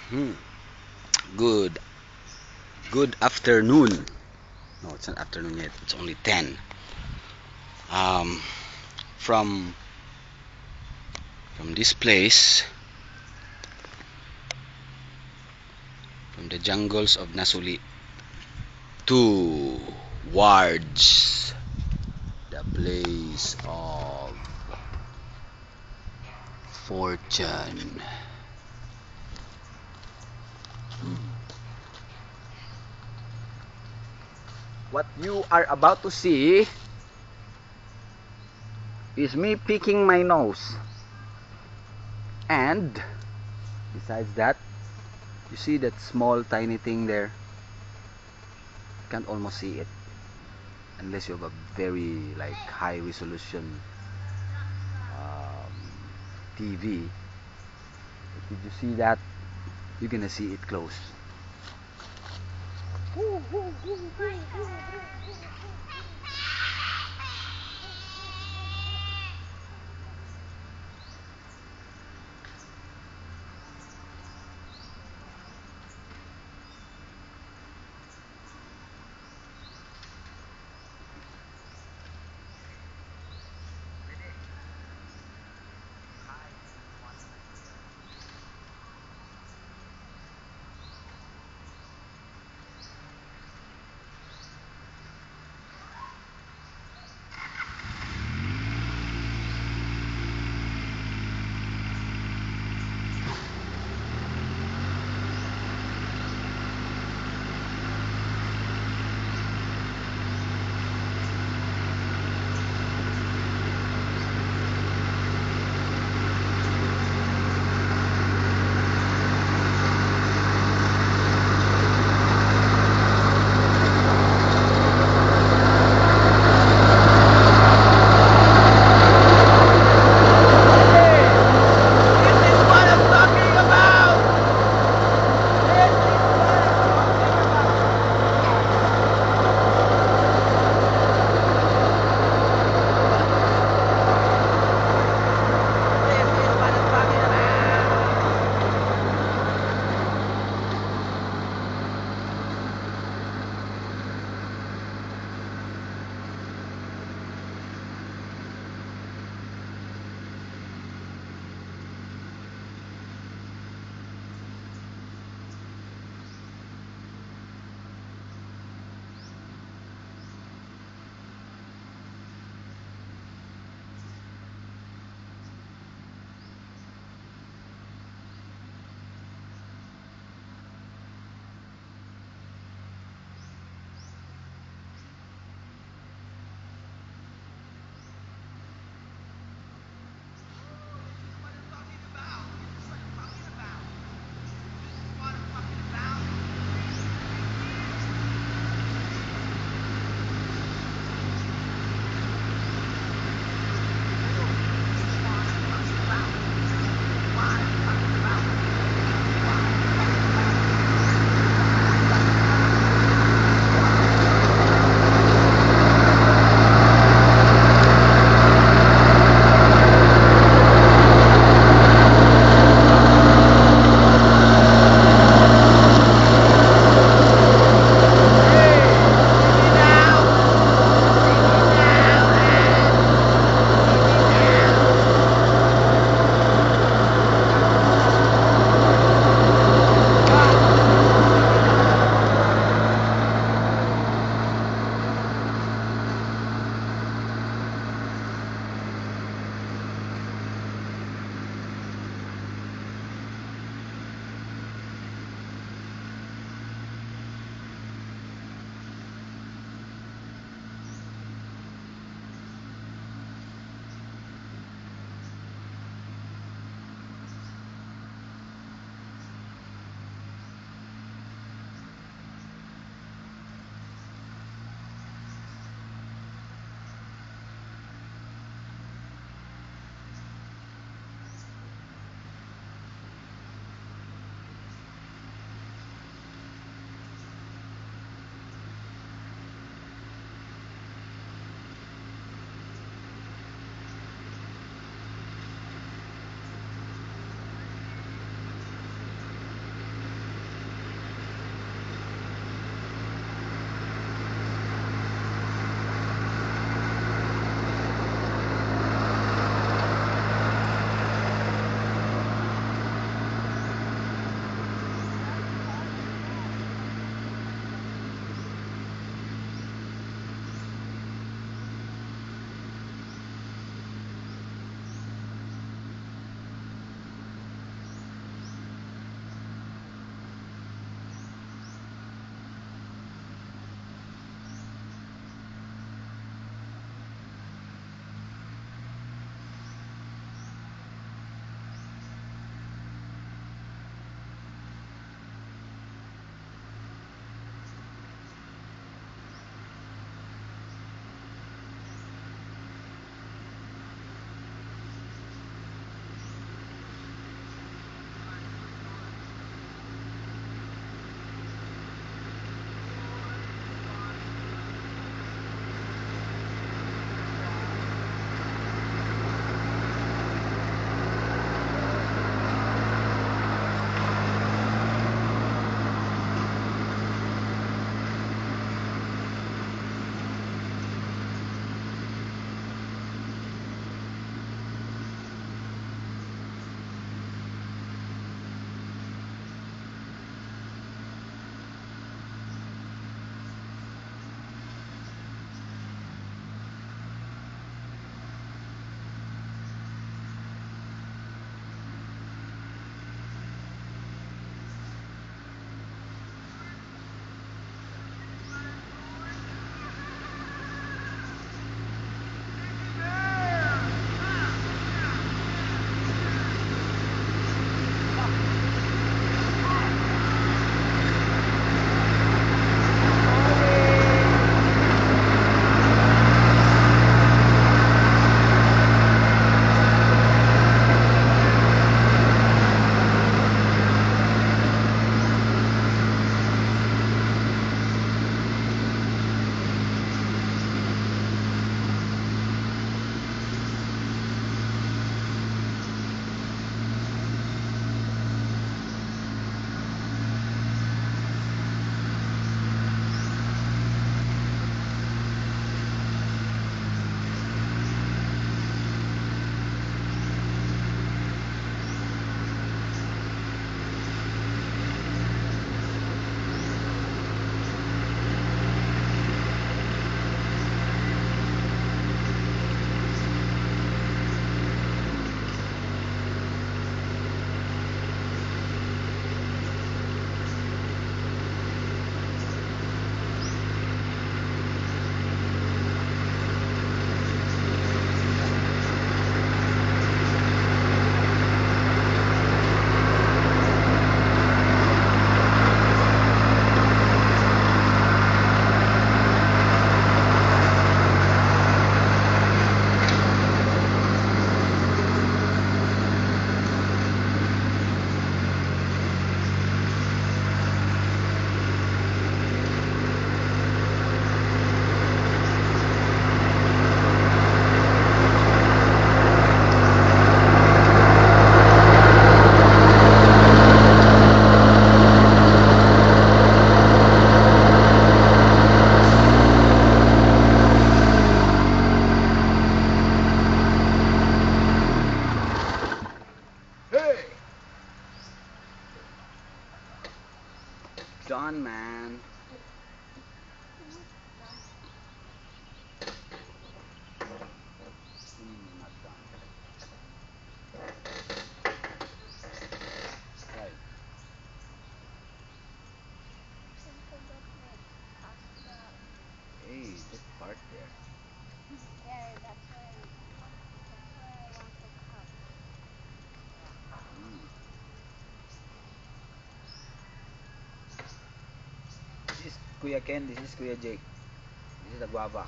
Hmm. Good. Good afternoon. No, it's not afternoon yet. It's only 10. Um, from this place, from the jungles of Nasuli to Wards, the place of fortune. What you are about to see is me picking my nose. And besides that, you see that small tiny thing there? You can't almost see it unless you have a very like high resolution um, TV. But did you see that? You're gonna see it close. Done, man. Not done. Right. Hey, that part there. Mm. This is Kuya Ken, this is Kuya Jake. This is the guava.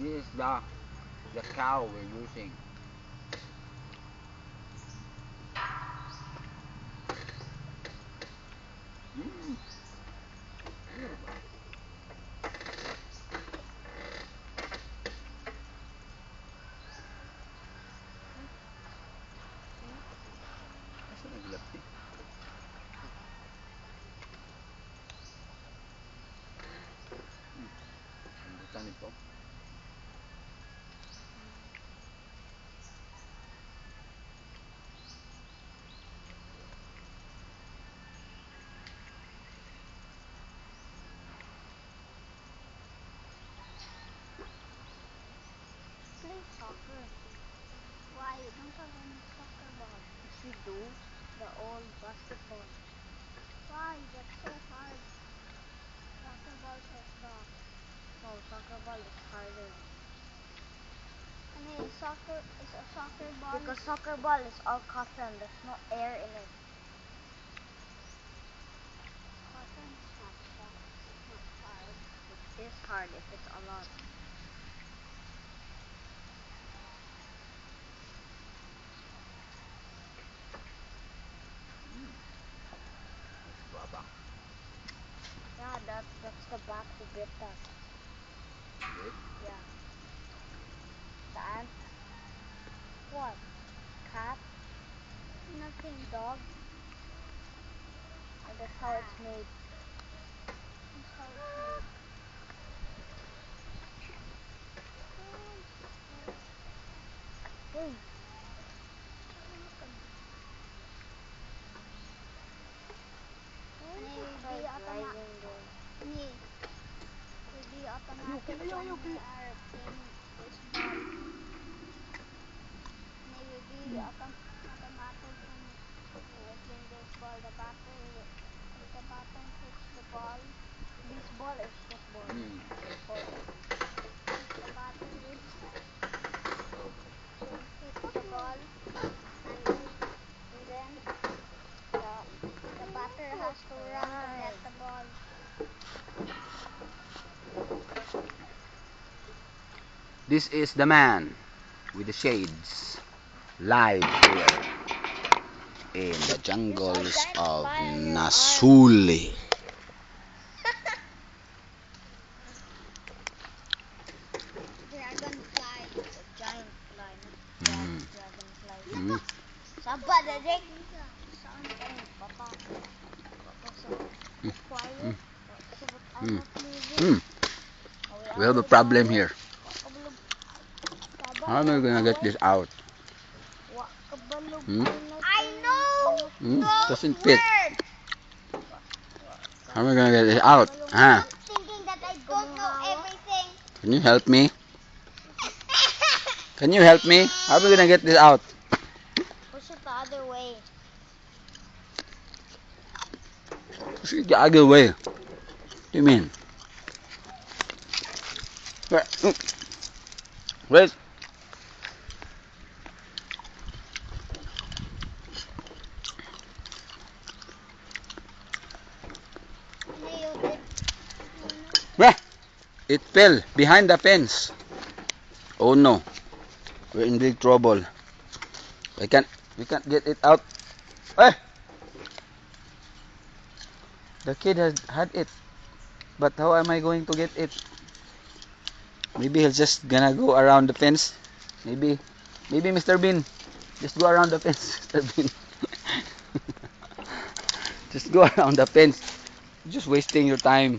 This is the cow we're using. Mm. Asa naglapti? Rambutan ito. Guava. Good. Mm. This is the man with the shades live here in the jungles of Nasuli. Mm. Mm. Mm. Mm. Mm. We have a problem here. How am I gonna get this out? Hmm? Hmm? Doesn't fit. How am I gonna get it out? Ah, can you help me? Can you help me? How are we gonna get this out? Push it the other way. What do you mean? Wait. Where? It fell behind the fence. Oh no, we're in big trouble. I can't. We can't get it out. Eh, the kid has had it, but how am I going to get it? Maybe he's just gonna go around the fence. Maybe, maybe Mr. Bean, just go around the fence, Mr. Bean. Just go around the fence. You're just wasting your time.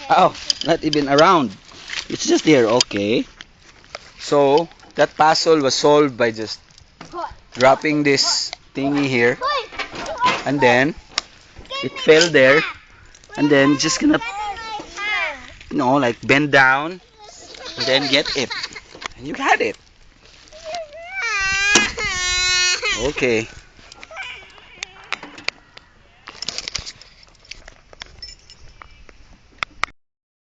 Oh, not even around. It's just there. Okay. So that puzzle was solved by just dropping this thingy here, and then it fell there, and then just gonna, like bend down and then get it. And you got it. Okay.